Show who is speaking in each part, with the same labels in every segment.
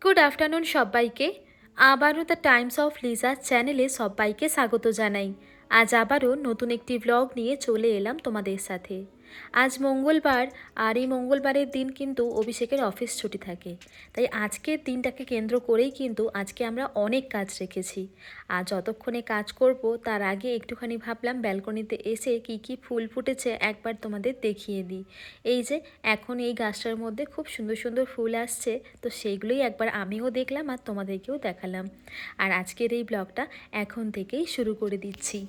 Speaker 1: Good afternoon সবাইকে। আবারও the Times of Liza চ্যানেলে সবাইকে স্বাগত জানাই। আজ আবারও নতুন একটি ব্লগ নিয়ে চলে এলাম তোমাদের সাথে। আজ মঙ্গলবার, আর এই মঙ্গলবারের দিন কিন্তু অভিষেকের অফিস ছুটি থাকে। তাই আজকের দিনটাকে কেন্দ্র করেই কিন্তু আজকে আমরা অনেক কাজ রেখেছি। আর যতক্ষণে কাজ করব তার আগে একটুখানি ভাবলাম ব্যালকনিতে এসে কি ফুল ফুটেছে একবার তোমাদের দেখিয়ে দিই। এই যে এখন এই গাছটার মধ্যে খুব সুন্দর সুন্দর ফুল আসছে, তো সেইগুলোই একবার আমিও দেখলাম আর তোমাদেরকেও দেখালাম। আর আজকের এই ব্লগটা এখন থেকেই শুরু করে দিচ্ছি।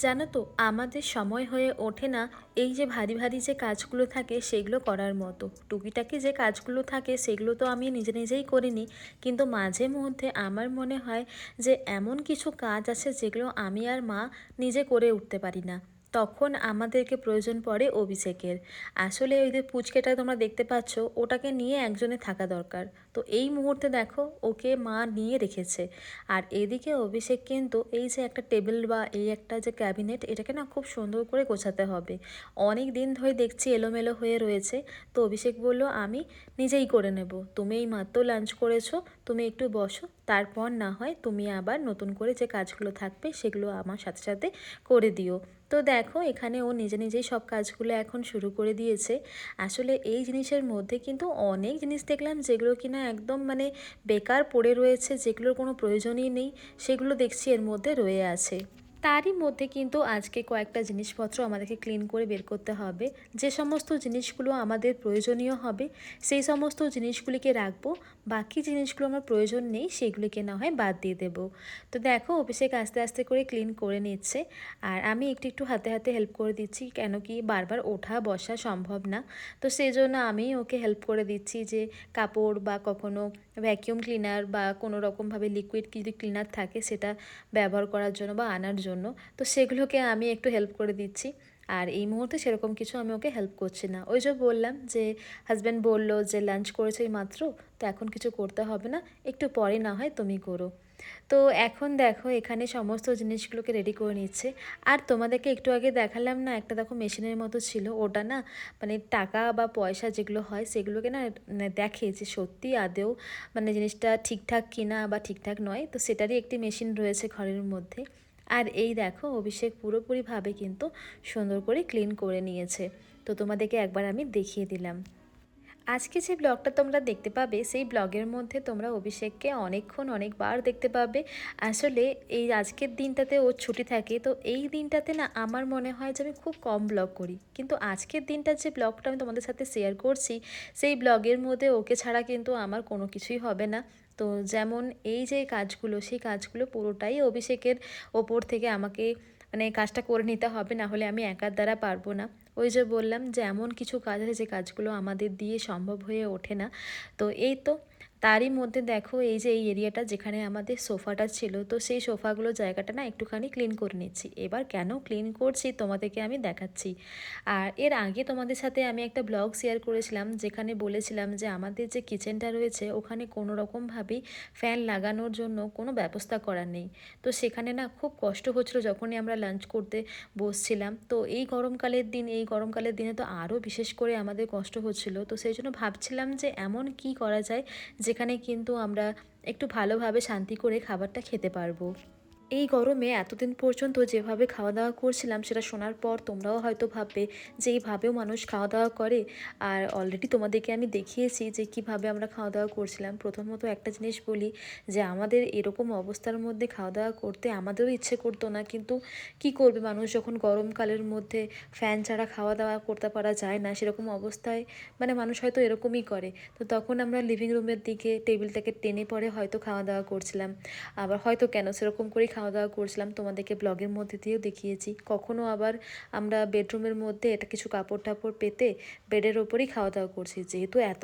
Speaker 1: জানো তো, আমাদের সময় হয়ে ওঠে না এই যে ভারী ভারী যে কাজগুলো থাকে সেগুলো করার মতো। টুকিটাকি যে কাজগুলো থাকে সেগুলো তো আমি নিজে নিজেই করিনি, কিন্তু মাঝে মধ্যে আমার মনে হয় যে এমন কিছু কাজ আছে যেগুলো আমি আর মা নিজে করে উঠতে পারি না, তখন আমাদেরকে প্রয়োজন পড়ে অভিষেকের। আসলে ওই যে পুচকেটা তোমরা দেখতে পাচ্ছ, ওটাকে নিয়ে একজনে থাকা দরকার। তো এই মুহূর্তে দেখো ওকে মা নিয়ে রেখেছে। আর এদিকে অভিষেক কিন্তু এই যে একটা টেবিল বা এই একটা যে ক্যাবিনেট, এটাকে না খুব সুন্দর করে গোছাতে হবে। অনেক দিন ধরে দেখছি এলোমেলো হয়ে রয়েছে। তো অভিষেক বলল আমি নিজেই করে নেব, তুমি এই মাত্র লাঞ্চ করেছো, তুমি একটু বসো, তারপর না হয় তুমি আবার নতুন করে যে কাজগুলো থাকবে সেগুলো আমার সাথে সাথে করে দিও। তো দেখো এখানে ও নিজে নিজেই সব কাজগুলো এখন শুরু করে দিয়েছে। আসলে এই জিনিসের মধ্যে কিন্তু অনেক জিনিস দেখলাম যেগুলো কিনা একদম মানে বেকার পড়ে রয়েছে, যেগুলোর কোনো প্রয়োজনই নেই, সেগুলো দেখছি এর মধ্যে রয়ে আছে। তারই মধ্যে কিন্তু আজকে কয়েকটা জিনিসপত্র আমাদেরকে ক্লিন করে বের করতে হবে। যে সমস্ত জিনিসগুলো আমাদের প্রয়োজনীয় হবে সেই সমস্ত জিনিসগুলিকে রাখবো, বাকি জিনিসগুলো আমার প্রয়োজন নেই সেগুলিকে না হয় বাদ দিয়ে দেবো। তো দেখো অভিষেক আস্তে আস্তে করে ক্লিন করে নিচ্ছে, আর আমি একটু একটু হাতে হাতে হেল্প করে দিচ্ছি, কেন কি বারবার ওঠা বসা সম্ভব না। তো সেই জন্য আমি ওকে হেল্প করে দিচ্ছি যে কাপড় বা কখনো ভ্যাকিউম ক্লিনার বা কোনো রকমভাবে লিকুইড যদি ক্লিনার থাকে সেটা ব্যবহার করার জন্য বা আনার জন্য, তো সেগুলোকে আমি একটু হেল্প করে দিচ্ছি। আর এই মুহূর্তে সেরকম কিছু আমি ওকে হেল্প করছি না। ওই যে বললাম যে হাজব্যান্ড বললো যে লাঞ্চ করেছে মাত্র, তো এখন কিছু করতে হবে না, একটু পরে না হয় তুমি করো। তো এখন দেখো এখানে সমস্ত জিনিসগুলোকে রেডি করে নিচ্ছে। আর তোমাদেরকে একটু আগে দেখালাম না একটা দেখো মেশিনের মতো ছিল, ওটা না মানে টাকা বা পয়সা যেগুলো হয় সেগুলোকে না মানে দেখে যে সত্যি আদেও মানে জিনিসটা ঠিকঠাক কিনা বা ঠিকঠাক নয়, তো সেটারই একটি মেশিন রয়েছে ঘরের মধ্যে। আর এই দেখো অভিষেক পুরোপুরিভাবে কিন্তু সুন্দর করে ক্লিন করে নিয়েছে। তো তোমাদেরকে একবার আমি দেখিয়ে দিলাম। আজকে যে ব্লগটা তোমরা দেখতে পাবে সেই ব্লগের মধ্যে তোমরা অভিষেককে অনেকক্ষণ অনেকবার দেখতে পাবে। আসলে এই আজকের দিনটাতে ওর ছুটি থাকে, তো এই দিনটাতে না আমার মনে হয় যে আমি খুব কম ব্লগ করি, কিন্তু আজকের দিনটার যে ব্লগটা আমি তোমাদের সাথে শেয়ার করছি সেই ব্লগের মধ্যে ওকে ছাড়া কিন্তু আমার কোনো কিছুই হবে না। তো যেমন এই যে কাজগুলো, সেই কাজগুলো পুরোটাই অভিষেকের ওপর থেকে আমাকে মানে কাজটা করে নিতে হবে, না হলে আমি একার দ্বারা পারবো না। ওই যে বললাম যে এমন কিছু কাজ আছে যে কাজগুলো আমাদের দিয়ে সম্ভব হয়ে ওঠে না। তো এই তো তারই মধ্যে দেখো এই যে এই এরিয়াটা যেখানে আমাদের সোফাটা ছিল, তো সেই সোফাগুলো জায়গাটা না একটুখানি ক্লিন করে নিচ্ছি। এবার কেন ক্লিন করছি তোমাদেরকে আমি দেখাচ্ছি। আর এর আগে তোমাদের সাথে আমি একটা ব্লগ শেয়ার করেছিলাম যেখানে বলেছিলাম যে আমাদের যে কিচেনটা রয়েছে ওখানে কোনো রকমভাবেই ফ্যান লাগানোর জন্য কোনো ব্যবস্থা করা নেই। তো সেখানে না খুব কষ্ট হচ্ছিলো যখনই আমরা লাঞ্চ করতে বসছিলাম। তো এই গরমকালের দিনে তো আরও বিশেষ করে আমাদের কষ্ট হচ্ছিল। তো সেই জন্য ভাবছিলাম যে এমন কি করা যায় যেখানে কিন্তু আমরা একটু ভালোভাবে শান্তি করে খাবারটা খেতে পারবো। এই গরমে এতদিন পর্যন্ত যেভাবে খাওয়া দাওয়া করছিলাম সেটা শোনার পর তোমরাও হয়তো ভাববে যে এইভাবেও মানুষ খাওয়া দাওয়া করে। আর অলরেডি তোমাদেরকে আমি দেখিয়েছি যে কিভাবে আমরা খাওয়া দাওয়া করছিলাম। প্রথমত একটা জিনিস বলি যে আমাদের এরকম অবস্থার মধ্যে খাওয়া দাওয়া করতে আমাদেরও ইচ্ছে করতো না, কিন্তু কি করবে মানুষ যখন গরমকালের মধ্যে ফ্যান ছাড়া খাওয়া দাওয়া করতে পারা যায় না, সেরকম অবস্থায় মানে মানুষ হয়তো এরকমই করে। তো তখন আমরা লিভিং রুমের দিকে টেবিলটাকে টেনে পরে হয়তো খাওয়া দাওয়া করছিলাম, আবার হয়তো কেন সেরকম করেই খাওয়া দাওয়া করছিলাম, তোমাদেরকে ব্লগের মধ্যে দিয়েও দেখিয়েছি। কখনও আবার আমরা বেডরুমের মধ্যে এটা কিছু কাপড় টাপড় পেতে বেডের ওপরই খাওয়া দাওয়া করছি, যেহেতু এত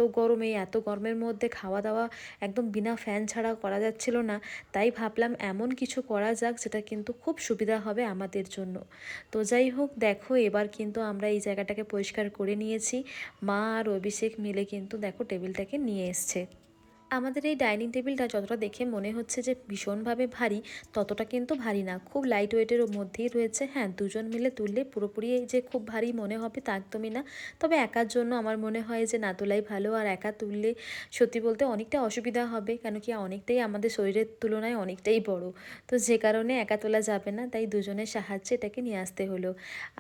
Speaker 1: গরমের মধ্যে খাওয়া দাওয়া একদম বিনা ফ্যান ছাড়া করা যাচ্ছিল না। তাই ভাবলাম এমন কিছু করা যাক যেটা কিন্তু খুব সুবিধা হবে আমাদের জন্য। তো যাই হোক দেখো এবার কিন্তু আমরা এই জায়গাটাকে পরিষ্কার করে নিয়েছি। মা আর অভিষেক মিলে কিন্তু দেখো টেবিলটাকে নিয়ে এসছে। আমাদের এই ডাইনিং টেবিলটা যতটা দেখে মনে হচ্ছে যে ভীষণভাবে ভারী, ততটা কিন্তু ভারী না, খুব লাইট ওয়েটের মধ্যেই রয়েছে। হ্যাঁ, দুজন মিলে তুললে পুরোপুরি যে খুব ভারী মনে হবে তা একদমই না। তবে একার জন্য আমার মনে হয় যে না তোলাই ভালো, আর একা তুললে সত্যি বলতে অনেকটা অসুবিধা হবে, কেন কি অনেকটাই আমাদের শরীরের তুলনায় অনেকটাই বড়। তো যে কারণে একা তোলা যাবে না, তাই দুজনের সাহায্যে এটাকে নিয়ে আসতে হলো।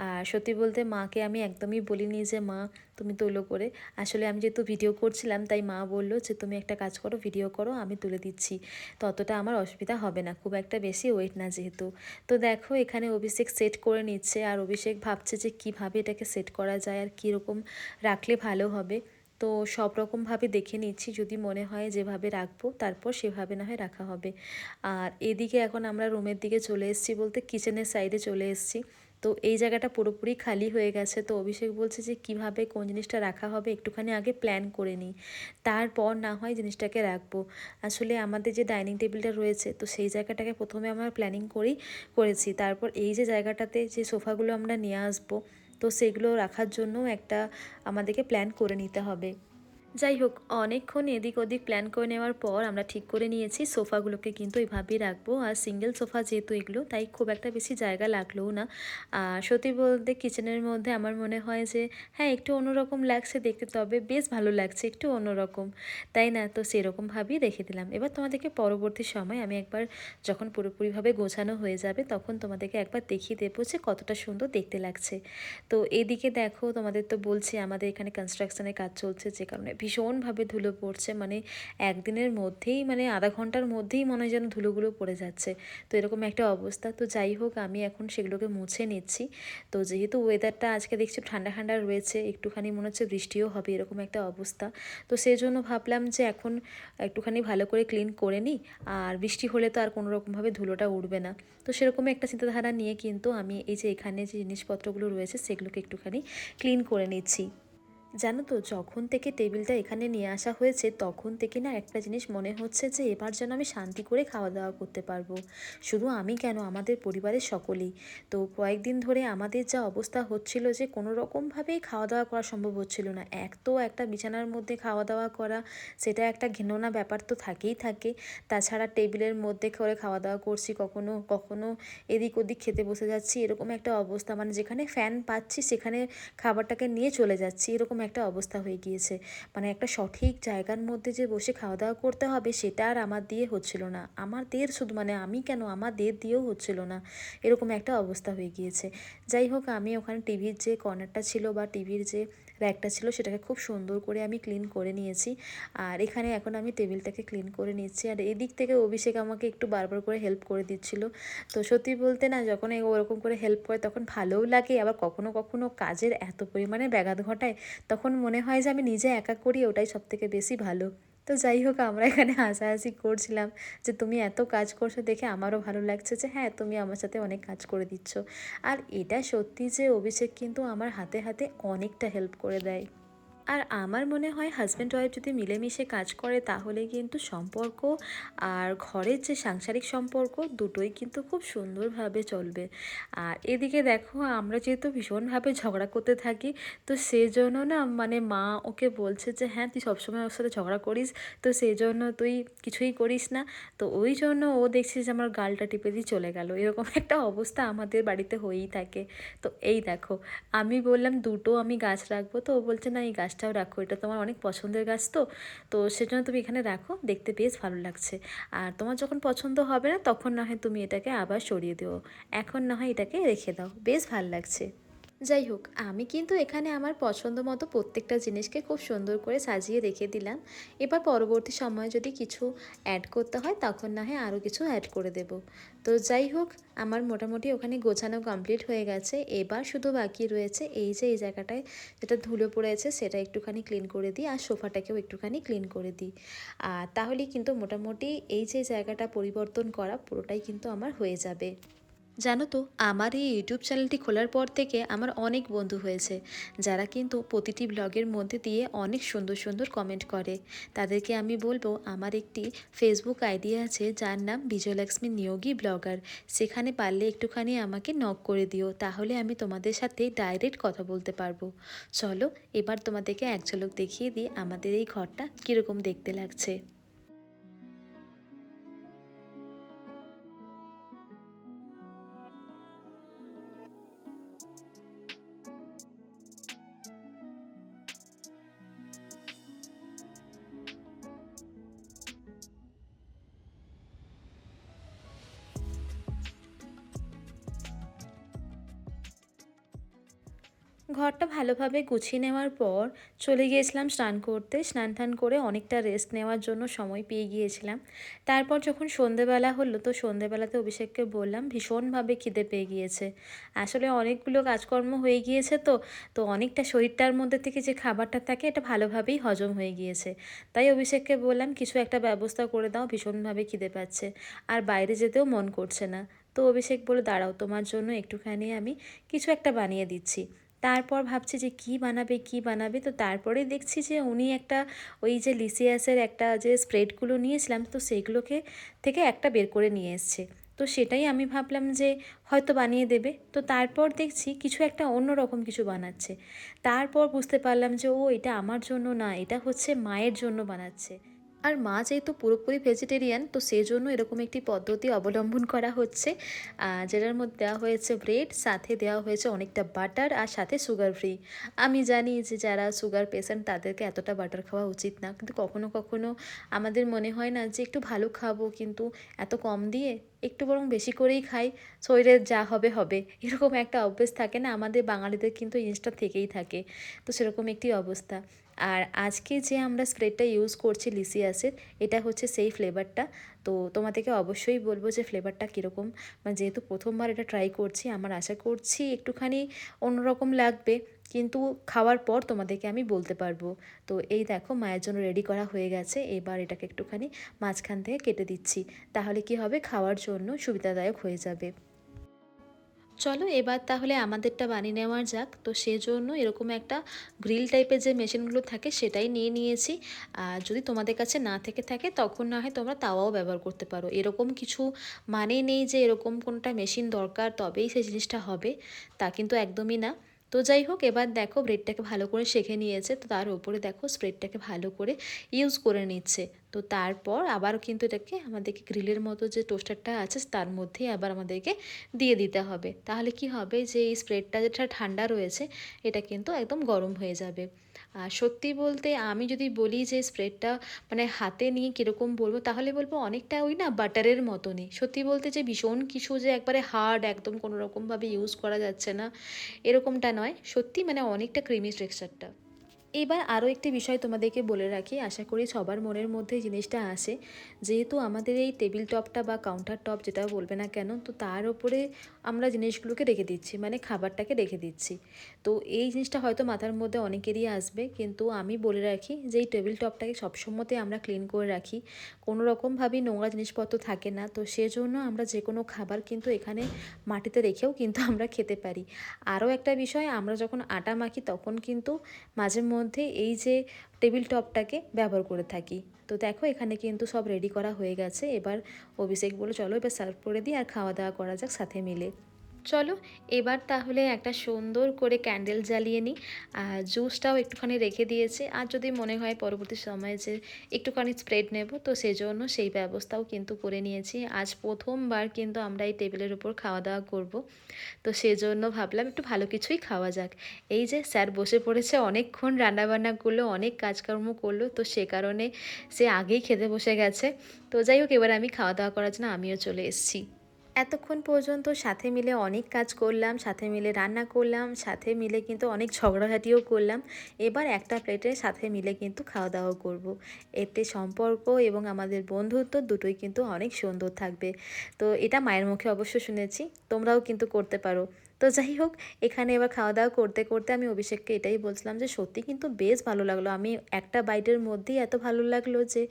Speaker 1: আর সত্যি বলতে মাকে আমি একদমই বলিনি যে মা তুমি তোলো করে। আসলে আমি যেহেতু ভিডিও করছিলাম, তাই মা বলল যে তুমি একটা কাজ করো, ভিডিও করো, আমি তুলে দিচ্ছি, ততটা আমার অসুবিধা হবে না, খুব একটা বেশি ওয়েট না যেহেতু। তো দেখো এখানে অভিষেক সেট করে নিচ্ছে, আর অভিষেক ভাবছে যে কিভাবে এটাকে সেট করা যায় আর কীরকম রাখলে ভালো হবে। তো সব রকমভাবে দেখে নিচ্ছি, যদি মনে হয় যেভাবে রাখবো তারপর সেভাবে না হয় রাখা হবে। আর এদিকে এখন আমরা রুমের দিকে চলে এসেছি, বলতে কিচেনের সাইডে চলে এসেছি। তো এই জায়গাটা পুরোপুরি খালি হয়ে গেছে। তো অভিষেক বলছে যে কিভাবে কোন জিনিসটা রাখা হবে একটুখানি আগে প্ল্যান করে নিই, তারপর না হয় জিনিসটাকে রাখবো। আসলে আমাদের যে ডাইনিং টেবিলটা রয়েছে, তো সেই জায়গাটাকে প্রথমে আমরা প্ল্যানিং করেছি, তারপর এই যে জায়গাটাতে যে সোফাগুলো আমরা নিয়ে আসবো, তো সেগুলো রাখার জন্য একটা আমাদেরকে প্ল্যান করে নিতে হবে। যাই হোক, অনেকক্ষণ এদিক ওদিক প্ল্যান করে নেওয়ার পর আমরা ঠিক করে নিয়েছি সোফাগুলোকে কিন্তু এইভাবেই রাখবো। আর সিঙ্গেল সোফা যেহেতু এগুলো, তাই খুব একটা বেশি জায়গা লাগলোও না। আর সত্যি বলতে কিচেনের মধ্যে আমার মনে হয় যে হ্যাঁ একটু অন্যরকম লাগছে দেখতে, তবে বেশ ভালো লাগছে, একটু অন্যরকম, তাই না? তো সেরকমভাবেই রেখে দিলাম। এবার তোমাদেরকে পরবর্তী সময় আমি একবার যখন পুরোপুরিভাবে গোছানো হয়ে যাবে, তখন তোমাদেরকে একবার দেখিয়ে দেবো যে কতটা সুন্দর দেখতে লাগছে। তো এদিকে দেখো, তোমাদের তো বলছি আমাদের এখানে কনস্ট্রাকশনের কাজ চলছে, যে কারণে ভীষণভাবে ধুলো পড়ছে, মানে একদিনের মধ্যেই, মানে আধা ঘন্টার মধ্যেই মনে হয় যেন ধুলোগুলো পড়ে যাচ্ছে। তো এরকম একটা অবস্থা। তো যাই হোক, আমি এখন সেগুলোকে মুছে নিচ্ছি। তো যেহেতু ওয়েদারটা আজকে দেখছি ঠান্ডা ঠান্ডা রয়েছে, একটুখানি মনে হচ্ছে বৃষ্টিও হবে, এরকম একটা অবস্থা। তো সেই জন্য ভাবলাম যে এখন একটুখানি ভালো করে ক্লিন করে নিই, আর বৃষ্টি হলে তো আর কোনো রকমভাবে ধুলোটা উঠবে না। তো সেরকমই একটা চিন্তাধারা নিয়ে কিন্তু আমি এই যে এখানে যে জিনিসপত্রগুলো রয়েছে সেগুলোকে একটুখানি ক্লিন করে নিচ্ছি। জানো তো, যখন থেকে টেবিলটা এখানে নিয়ে আসা হয়েছে তখন থেকে না একটা জিনিস মনে হচ্ছে যে এবার যেন আমি শান্তি করে খাওয়া দাওয়া করতে পারবো। শুধু আমি কেন, আমাদের পরিবারের সকলেই। তো কয়েকদিন ধরে আমাদের যা অবস্থা হচ্ছিল যে কোনো রকমভাবেই খাওয়া দাওয়া করা সম্ভব হচ্ছিল না। এক তো একটা বিছানার মধ্যে খাওয়া দাওয়া করা, সেটা একটা ঘেন্না ব্যাপার তো থাকেই থাকে। তাছাড়া টেবিলের মধ্যে করে খাওয়া দাওয়া করছি, কখনো কখনো এদিক ওদিক খেতে বসে যাচ্ছি, এরকম একটা অবস্থা, মানে যেখানে ফ্যান পাচ্ছি সেখানে খাবারটাকে নিয়ে চলে যাচ্ছি, এরকম একটা অবস্থা হয়ে গিয়েছে। মানে একটা সঠিক জায়গার মধ্যে যে বসে খাওয়া দাওয়া করতে হবে সেটা আর আমার দিয়ে হচ্ছিল না, আমাদের শুধু, মানে আমি কেন, আমাদের দিয়েও হচ্ছিল না, এরকম একটা অবস্থা হয়ে গিয়েছে। যাই হোক, আমি ওখানে টিভির যে কর্নারটা ছিল বা টিভির যে র্যাকটা ছিল সেটাকে খুব সুন্দর করে আমি ক্লিন করে নিয়েছি। আর এখানে এখন আমি টেবিলটাকে ক্লিন করে নিচ্ছি, আর এদিক থেকে অভিষেক আমাকে একটু বারবার করে হেল্প করে দিচ্ছিল। তো সত্যি বলতে না, যখন ওরকম করে হেল্প করে তখন ভালোও লাগে, আবার কখনো কখনো কাজের এত পরিমাণে ব্যাঘাত ঘটায়, তখন মনে হয় যে আমি নিজে একা করি, ওটাই সবথেকে বেশি ভালো। তো যাই হোক, আমরা এখানে হাসাহাসি করছিলাম যে তুমি এত কাজ করছো দেখে আমারও ভালো লাগছে, যে হ্যাঁ তুমি আমার সাথে অনেক কাজ করে দিচ্ছ। আর এটা সত্যি যে অভিষেক কিন্তু আমার হাতে হাতে অনেকটা হেল্প করে দেয়। আর আমার মনে হয় হাজব্যান্ড ওয়াইফ যদি মিলেমিশে কাজ করে তাহলে কিন্তু সম্পর্ক আর ঘরের যে সাংসারিক সম্পর্ক দুটোই কিন্তু খুব সুন্দরভাবে চলবে। আর এদিকে দেখো, আমরা যেহেতু ভীষণভাবে ঝগড়া করতে থাকি, তো সেজন্য না, মানে মা ওকে বলছে যে হ্যাঁ তুই সবসময় ওর সাথে ঝগড়া করিস, তো সেই জন্য তুই কিছুই করিস না। তো ওই জন্য ও দেখছিস যে আমার গালটা টিপে দিয়ে চলে গেল, এরকম একটা অবস্থা আমাদের বাড়িতে হয়েই থাকে। তো এই দেখো, আমি বললাম দুটো আমি গাছ রাখবো, তো ও বলছে না এই গাছটাও রাখো, এটা তোমার অনেক পছন্দের গাছ, তো তো সেজন্য তুমি এখানে রাখো, দেখতে বেশ ভালো লাগছে। আর তোমার যখন পছন্দ হবে না তখন না হয় তুমি এটাকে আবার সরিয়ে দিও, এখন না হয় এটাকে রেখে দাও, বেশ ভালো লাগছে। যাই হোক, আমি কিন্তু এখানে আমার পছন্দ মতো প্রত্যেকটা জিনিসকে খুব সুন্দর করে সাজিয়ে রেখে দিলাম। এবার পরবর্তী সময়ে যদি কিছু অ্যাড করতে হয় তখন না হয় আরও কিছু অ্যাড করে দেব। তো যাই হোক, আমার মোটামুটি ওখানে গোছানো কমপ্লিট হয়ে গেছে। এবার শুধু বাকি রয়েছে এই যে এই জায়গাটায় যেটা ধুলো পড়েছে সেটা একটুখানি ক্লিন করে দিই, আর সোফাটাকেও একটুখানি ক্লিন করে দিই। আর তাহলেই কিন্তু মোটামুটি এই যে জায়গাটা পরিবর্তন করা পুরোটাই কিন্তু আমার হয়ে যাবে। জানো তো, আমার এই ইউটিউব চ্যানেলটি খোলার পর থেকে আমার অনেক বন্ধু হয়েছে, যারা কিন্তু প্রতিটি ব্লগের মধ্যে দিয়ে অনেক সুন্দর সুন্দর কমেন্ট করে। তাদেরকে আমি বলবো, আমার একটি ফেসবুক আইডি আছে যার নাম বিজয়লক্ষ্মী নিয়োগী ব্লগার, সেখানে পারলে একটুখানি আমাকে নক করে দিও, তাহলে আমি তোমাদের সাথে ডাইরেক্ট কথা বলতে পারবো। চলো এবার তোমাদেরকে এক ঝলক দেখিয়ে দিই আমাদের এই ঘরটা কীরকম দেখতে লাগছে। ঘরটা ভালোভাবে গুছিয়ে নেওয়ার পর চলে গিয়েছিলাম স্নান করতে। স্নান টান করে অনেকটা রেস্ট নেওয়ার জন্য সময় পেয়ে গিয়েছিলাম। তারপর যখন সন্ধেবেলা হলো, তো সন্ধেবেলাতে অভিষেককে বললাম ভীষণভাবে খিদে পেয়ে গিয়েছে। আসলে অনেকগুলো কাজকর্ম হয়ে গিয়েছে, তো অনেকটা শরীরটার মধ্যে থেকে যে খাবারটা থাকে এটা ভালোভাবেই হজম হয়ে গিয়েছে। তাই অভিষেককে বললাম কিছু একটা ব্যবস্থা করে দাও, ভীষণভাবে খিদে পাচ্ছে, আর বাইরে যেতেও মন করছে না। তো অভিষেক বলে দাঁড়াও, তোমার জন্য একটুখানি আমি কিছু একটা বানিয়ে দিচ্ছি। তারপর ভাবছি যে কী বানাবে কী বানাবে, তো তারপরে দেখছি যে উনি একটা ওই যে লিসিয়াসের একটা যে স্প্রেডগুলো নিয়েছিলাম, তো সেইগুলোকে থেকে একটা বের করে নিয়ে এসছে। তো সেটাই আমি ভাবলাম যে হয়তো বানিয়ে দেবে। তো তারপর দেখছি কিছু একটা অন্যরকম কিছু বানাচ্ছে। তারপর বুঝতে পারলাম যে ও এটা আমার জন্য না, এটা হচ্ছে মায়ের জন্য বানাচ্ছে। আর মা যেহেতু পুরোপুরি ভেজিটেরিয়ান, তো সেজন্য এরকম একটি পদ্ধতি অবলম্বন করা হচ্ছে, যেটার মধ্যে দেওয়া হয়েছে ব্রেড, সাথে দেওয়া হয়েছে অনেকটা বাটার, আর সাথে সুগার ফ্রি। আমি জানি যে যারা সুগার পেশেন্ট তাদেরকে এতটা বাটার খাওয়া উচিত না, কিন্তু কখনো কখনো আমাদের মনে হয় না যে একটু ভালো খাবো, কিন্তু এত কম দিয়ে একটু বরং বেশি করেই খাই, শরীরে যা হবে হবে, এরকম একটা অভ্যেস থাকে না আমাদের বাঙালিদের, কিন্তু এই জিনিসটা থেকেই থাকে। তো সেরকম একটি অবস্থা। আর আজকে যে আমরা স্প্রেডটা ইউজ করছি লিসিয়াসের, এটা হচ্ছে সেই ফ্লেভারটা। তো তোমাদেরকে অবশ্যই বলবো যে ফ্লেভারটা কীরকম, মানে যেহেতু প্রথমবার এটা ট্রাই করছি, আমার আশা করছি একটুখানি অন্যরকম লাগবে, কিন্তু খাওয়ার পর তোমাদেরকে আমি বলতে পারবো। তো এই দেখো মায়ের জন্য রেডি করা হয়ে গেছে, এবার এটাকে একটুখানি মাঝখান থেকে কেটে দিচ্ছি, তাহলে কি হবে, খাওয়ার জন্য সুবিধাদায়ক হয়ে যাবে। চলো এবার তাহলে আমাদেরটা বানিয়ে নেওয়া যাক। তো সেজন্য এরকম একটা গ্রিল টাইপের যে মেশিনগুলো থাকে সেটাই নিয়ে নিয়েছি। আর যদি তোমাদের কাছে না থেকে থাকে তখন না হয় তোমরা তাওয়াও ব্যবহার করতে পারো, এরকম কিছু মানে নেই যে এরকম কোনটা মেশিন দরকার তবেই সেই জিনিসটা হবে, তা কিন্তু একদমই না। তো যাই হোক, এবার দেখো ব্রেডটাকে ভালো করে সেঁকে নিয়েছে, তো তার উপরে দেখো স্প্রেডটাকে ভালো করে ইউজ করে নিচ্ছে। তো তারপর আবার কিন্তু এটাকে আমাদেরকে গ্রিলের মতো যে টোস্টারটা আছে তার মধ্যেই আবার আমাদেরকে দিয়ে দিতে হবে, তাহলে কি হবে যে এই স্প্রেডটা যেটা ঠান্ডা রয়েছে এটা কিন্তু একদম গরম হয়ে যাবে। আর সত্যি বলতে আমি যদি বলি যে স্প্রেডটা মানে হাতে নিয়ে কীরকম বলবো, তাহলে বলবো অনেকটা ওই না বাটারের মতনই। সত্যি বলতে যে ভীষণ কিছু যে একবারে হার্ড একদম কোনো রকমভাবে ইউজ করা যাচ্ছে না এরকমটা নয়, সত্যি মানে অনেকটা ক্রিমি টেক্সচারটা। এবার আরও একটি বিষয় তোমাদেরকে বলে রাখি, আশা করি সবার মনের মধ্যে জিনিসটা আসে, যেহেতু আমাদের এই টেবিল টপটা বা কাউন্টার টপ যেটা বলবে না কেন, তো তার ওপরে আমরা জিনিসগুলোকে রেখে দিচ্ছি, মানে খাবারটাকে রেখে দিচ্ছি। তো এই জিনিসটা হয়তো মাথার মধ্যে অনেকেরই আসবে, কিন্তু আমি বলে রাখি যে এই টেবিল টপটাকে সবসময়তে আমরা ক্লিন করে রাখি, কোনো রকমভাবেই নোংরা জিনিসপত্র থাকে না। তো সেজন্য আমরা যে কোনো খাবার কিন্তু এখানে মাটিতে রেখেও কিন্তু আমরা খেতে পারি। আরও একটা বিষয়, আমরা যখন আটা মাখি তখন কিন্তু মাঝে মধ্যে এই যে টেবিল টপটাকে ব্যবহার করে থাকি। তো দেখো এখানে কিন্তু সব রেডি করা হয়ে গেছে, এবার অভিষেক বলে চলো এবার সার্ভ করে দিই আর খাওয়া দাওয়া করা যাক সাথে মিলে। চলো এবার তাহলে একটা সুন্দর করে ক্যান্ডেল জ্বালিয়ে নিই। আর জুসটাও একটুখানি রেখে দিয়েছে, আর যদি মনে হয় পরবর্তী সময়ে যে একটুখানি স্প্রেড নেব, তো সেজন্য সেই ব্যবস্থাও কিন্তু করে নিয়েছি। আজ প্রথমবার কিন্তু আমরা এই টেবিলের উপর খাওয়া দাওয়া করব, তো সেজন্য ভাবলাম একটু ভালো কিছুই খাওয়া যাক। এই যে স্যার বসে পড়েছে, অনেকক্ষণ রান্নাবান্না করলো, অনেক কাজকর্ম করলো, তো সে কারণে সে আগেই খেতে বসে গেছে। তো যাই হোক, এবার আমি খাওয়া দাওয়া করার জন্য আমিও চলে এসেছি। এতক্ষণ পর্যন্ত সাথে মিলে অনেক কাজ করলাম, সাথে মিলে রান্না করলাম, সাথে মিলে কিন্তু অনেক ঝগড়াঝাটিও করলাম। এবার একটা প্লেটে সাথে মিলে কিন্তু খাওয়া দাওয়া করব। এতে সম্পর্ক এবং আমাদের বন্ধুত্ব দুটোই কিন্তু অনেক সুন্দর থাকবে। তো এটা মায়ের মুখে অবশ্য শুনেছি, তোমরাও কিন্তু করতে পারো। তো যাই হোক, এখানে এবার খাওয়া দাওয়া করতে করতে আমি অভিষেককে এটাই বলছিলাম যে সত্যি কিন্তু বেশ ভালো লাগলো, আমি একটা বাইটের মধ্যেই এত ভালো লাগলো যে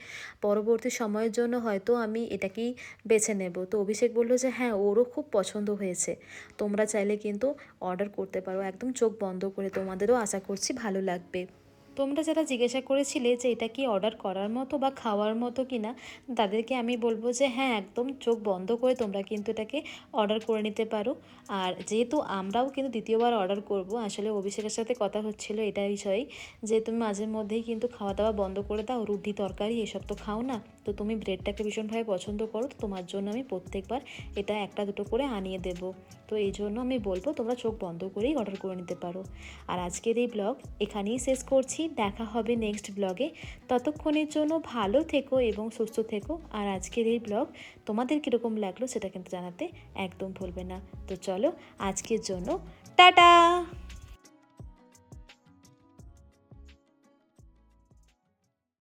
Speaker 1: পরবর্তী সময়ের জন্য হয়তো আমি এটাকেই বেছে নেব। তো অভিষেক বলল যে হ্যাঁ ওরও খুব পছন্দ হয়েছে, তোমরা চাইলে কিন্তু অর্ডার করতে পারো একদম চোখ বন্ধ করে, তোমাদেরও আশা করছি ভালো লাগবে। তোমরা যারা জিজ্ঞাসা করেছিলে যে এটা কি অর্ডার করার মতো বা খাওয়ার মতো কি না, তাদেরকে আমি বলবো যে হ্যাঁ একদম চোখ বন্ধ করে তোমরা কিন্তু এটাকে অর্ডার করে নিতে পারো। আর যেহেতু আমরাও কিন্তু দ্বিতীয়বার অর্ডার করব, আসলে অভিষেকের সাথে কথা হচ্ছিল এটা বিষয়েই যে তুমি মাঝে মধ্যেই কিন্তু খাওয়া দাওয়া বন্ধ করে দাও, রুটি তরকারি এসব তো খাও না, তো তুমি ব্রেডটাকে ভীষণভাবে পছন্দ করো, তো তোমার জন্য আমি প্রত্যেকবার এটা একটা দুটো করে আনিয়ে দেব। তো এই জন্য আমি বলবো তোমরা চোখ বন্ধ করেই অর্ডার করে নিতে পারো। আর আজকের এই ব্লগ এখানেই শেষ করছি, দেখা হবে নেক্সট ব্লগে। ততক্ষণের জন্য ভালো থেকো এবং সুস্থ থেকো। আর আজকের এই ব্লগ তোমাদের কীরকম লাগলো সেটা কিন্তু জানাতে একদম ভুলবে না। তো চলো আজকের জন্য টাটা।